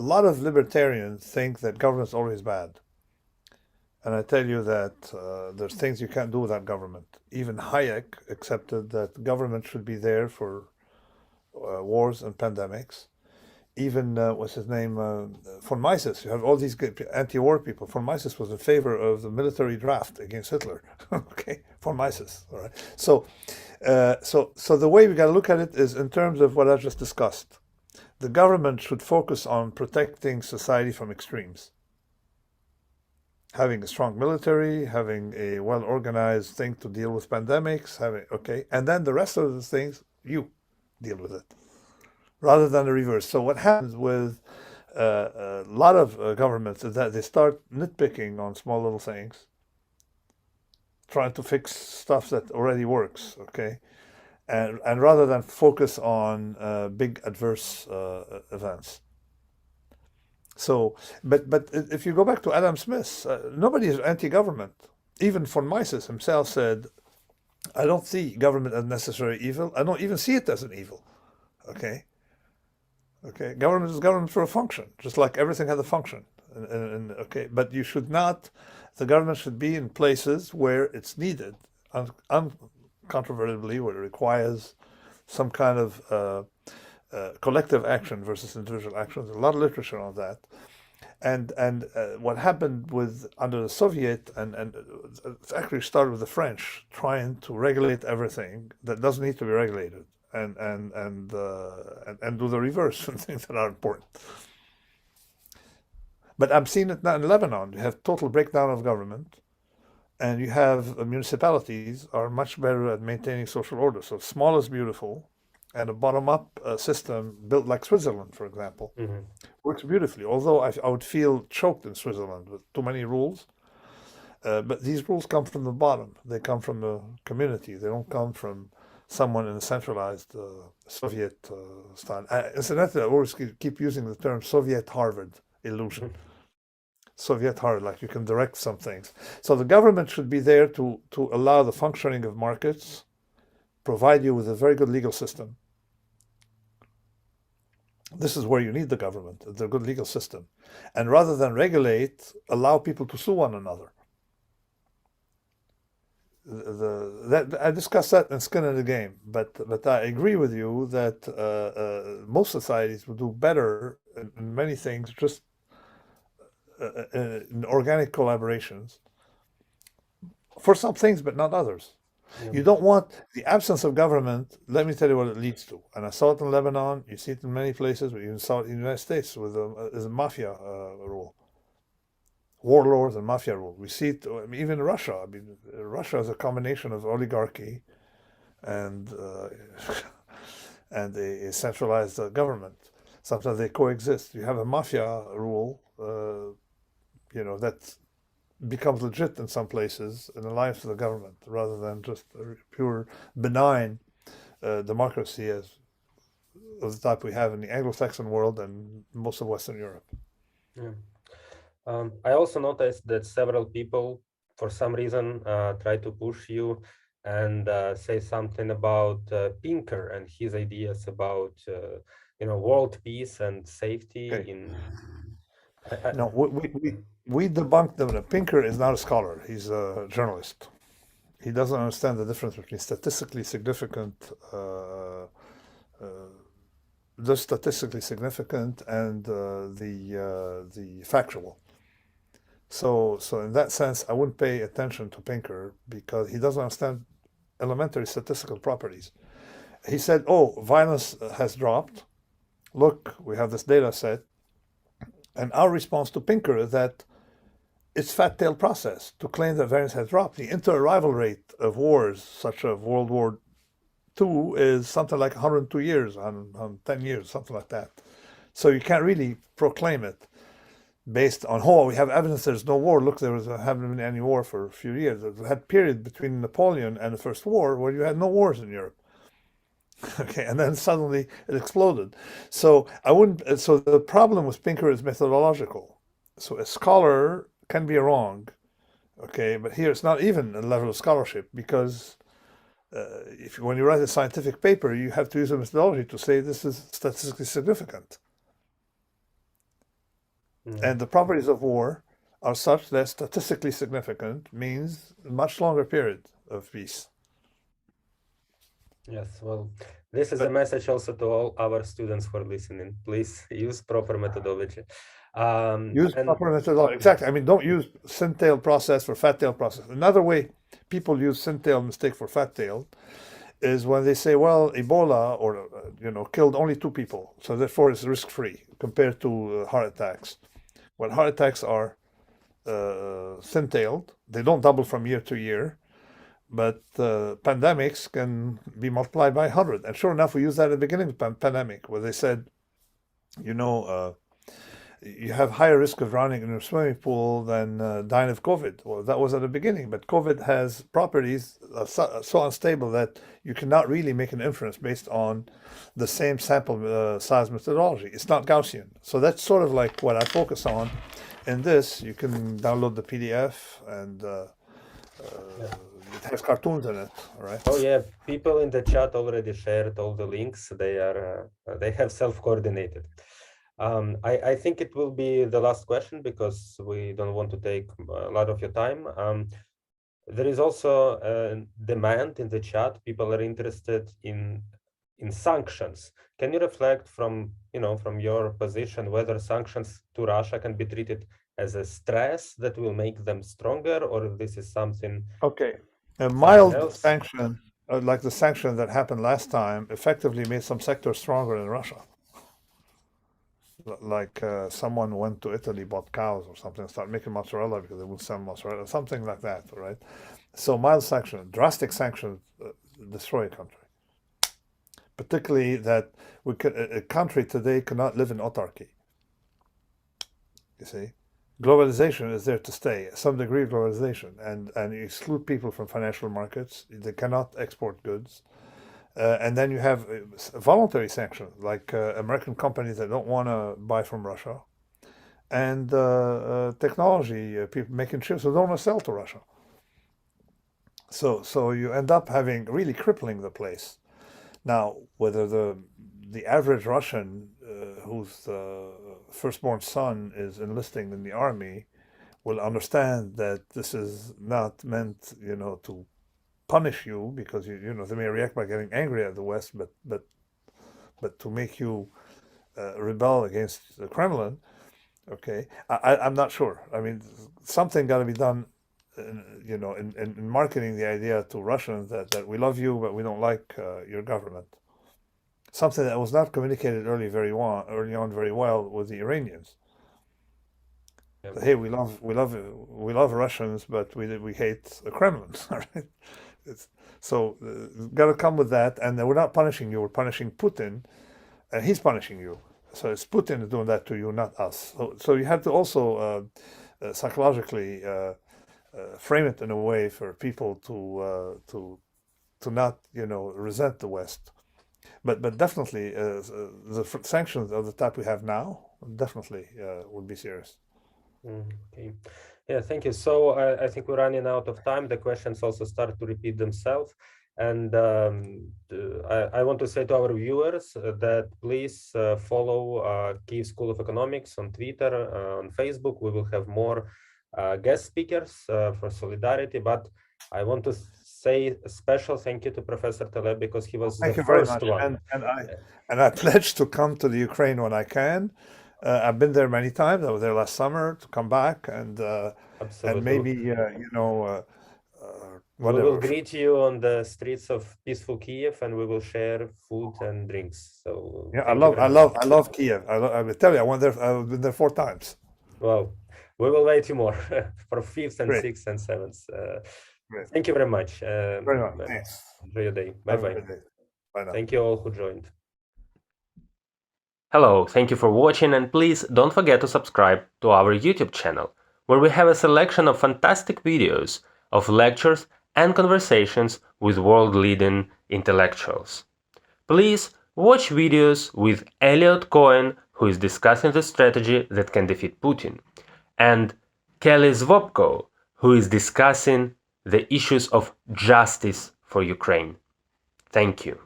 lot of libertarians think that government's always bad. And I tell you that there's things you can't do without government. Even Hayek accepted that government should be there for wars and pandemics. Even, what's his name, von Mises, you have all these anti-war people. Von Mises was in favor of the military draft against Hitler. Okay, von Mises, all right. So the way we got to look at it is in terms of what I just discussed. The government should focus on protecting society from extremes. Having a strong military, having a well-organized thing to deal with pandemics, and then the rest of the things, you deal with it, rather than the reverse. So what happens with a lot of governments is that they start nitpicking on small little things, trying to fix stuff that already works, okay? And rather than focus on big adverse events. So, but if you go back to Adam Smith, nobody is anti-government. Even von Mises himself said, I don't see government as necessary evil. I don't even see it as an evil, okay? Okay, government is government for a function, just like everything has a function. Okay, but you should not, the government should be in places where it's needed, uncontrovertibly, where it requires some kind of collective action versus individual action. There's a lot of literature on that. And what happened with under the Soviet, and it actually started with the French trying to regulate everything that doesn't need to be regulated, and do the reverse and things that are important. But I'm seeing it now in Lebanon. You have total breakdown of government, and you have municipalities are much better at maintaining social order. So small is beautiful, and a bottom-up system built like Switzerland, for example, works beautifully. Although I would feel choked in Switzerland with too many rules. But these rules come from the bottom. They come from the community. They don't come from someone in a centralized Soviet style. Incidentally, I always keep using the term Soviet Harvard illusion. Soviet Harvard, like you can direct some things. So the government should be there to allow the functioning of markets, provide you with a very good legal system. This is where you need the government, the good legal system. And rather than regulate, allow people to sue one another. I discussed that in Skin in the Game, but I agree with you that most societies will do better in many things just in organic collaborations for some things, but not others. You don't want the absence of government. Let me tell you what it leads to. And I saw it in Lebanon. You see it in many places. We even saw it in the United States with a mafia rule, warlords and mafia rule. We see it even in Russia. I mean, Russia is a combination of oligarchy and and a centralized government. Sometimes they coexist. You have a mafia rule, that becomes legit in some places in alliance with the government rather than just a pure benign democracy as of the type we have in the Anglo-Saxon world and most of Western Europe. Yeah. I also noticed that several people, for some reason, try to push you and say something about Pinker and his ideas about world peace and safety. Okay. No, we debunked them. Pinker is not a scholar. He's a journalist. He doesn't understand the difference between statistically significant, the statistically significant and the factual. So in that sense, I wouldn't pay attention to Pinker because he doesn't understand elementary statistical properties. He said, "Oh, violence has dropped. Look, we have this data set." And our response to Pinker is that it's fat tail process to claim that violence has dropped. The inter-arrival rate of wars, such as World War II, is something like 102 years, 110 years, something like that. So you can't really proclaim it based on, we have evidence there's no war. Look, there haven't been any war for a few years. There's had a period between Napoleon and the First War where you had no wars in Europe. Okay, and then suddenly it exploded. So I wouldn't. So the problem with Pinker is methodological. So a scholar can be wrong, okay, but here it's not even a level of scholarship because when you write a scientific paper, you have to use a methodology to say this is statistically significant. And the properties of war are such that statistically significant means a much longer period of peace. Yes, well, this is But- a message also to all our students who are listening. Please use proper methodology. Use proper methodology. Exactly. I mean, don't use sin-tail process for fat-tail process. Another way people use sin-tail mistake for fat-tail is when they say, well, Ebola or killed only 2 people, so therefore it's risk-free compared to heart attacks. Well, heart attacks are thin-tailed. They don't double from year to year, but pandemics can be multiplied by 100. And sure enough, we used that at the beginning of the pandemic, where they said, you have higher risk of drowning in your swimming pool than dying of COVID. Well, that was at the beginning, but COVID has properties so unstable that you cannot really make an inference based on the same sample size methodology. It's not Gaussian. So that's sort of like what I focus on. In this, you can download the PDF, and it has cartoons in it, right? Oh yeah, people in the chat already shared all the links. They have self-coordinated. I think it will be the last question because we don't want to take a lot of your time. There is also a demand in the chat. People are interested in sanctions. Can you reflect from your position whether sanctions to Russia can be treated as a stress that will make them stronger, or if this is something? Okay, a mild else? sanction, like the sanction that happened last time, effectively made some sectors stronger in Russia. Like someone went to Italy, bought cows or something, and started making mozzarella because they would sell mozzarella, something like that, right? So mild sanction, drastic sanctions destroy a country. Particularly that a country today cannot live in autarky. You see, globalization is there to stay, some degree of globalization, and you exclude people from financial markets. They cannot export goods. And then you have voluntary sanctions, like American companies that don't want to buy from Russia, and technology people making chips that don't want to sell to Russia. So you end up having really crippling the place. Now, whether the average Russian whose firstborn son is enlisting in the army will understand that this is not meant, to punish you, because they may react by getting angry at the West, but to make you rebel against the Kremlin. Okay, I'm not sure. I mean, something got to be done, in marketing the idea to Russians that we love you, but we don't like your government. Something that was not communicated early on very well with the Iranians. Yeah. Hey, we love Russians, but we hate the Kremlin. Right? So got to come with that, and we're not punishing you. We're punishing Putin, and he's punishing you. So it's Putin doing that to you, not us. So you have to also psychologically frame it in a way for people to not resent the West. But definitely the sanctions of the type we have now definitely would be serious. Okay. Yeah, thank you. So I think we're running out of time. The questions also start to repeat themselves. And I want to say to our viewers that please follow Kyiv School of Economics on Twitter, on Facebook. We will have more guest speakers for solidarity. But I want to say a special thank you to Professor Taleb because he was the first one. And I pledge to come to the Ukraine when I can. I've been there many times. I was there last summer to come back, and maybe whatever. We will greet you on the streets of peaceful Kiev, and we will share food and drinks. So yeah, I love Kiev. I will tell you, I've been there 4 times. Well, we will wait you more for 5th and Great. 6th and 7th. Thank you very much. Very much. Thanks. Enjoy your day. Bye-bye. Bye now. Thank you all who joined. Hello, thank you for watching, and please don't forget to subscribe to our YouTube channel, where we have a selection of fantastic videos of lectures and conversations with world-leading intellectuals. Please watch videos with Elliot Cohen, who is discussing the strategy that can defeat Putin, and Kelly Zvopko, who is discussing the issues of justice for Ukraine. Thank you.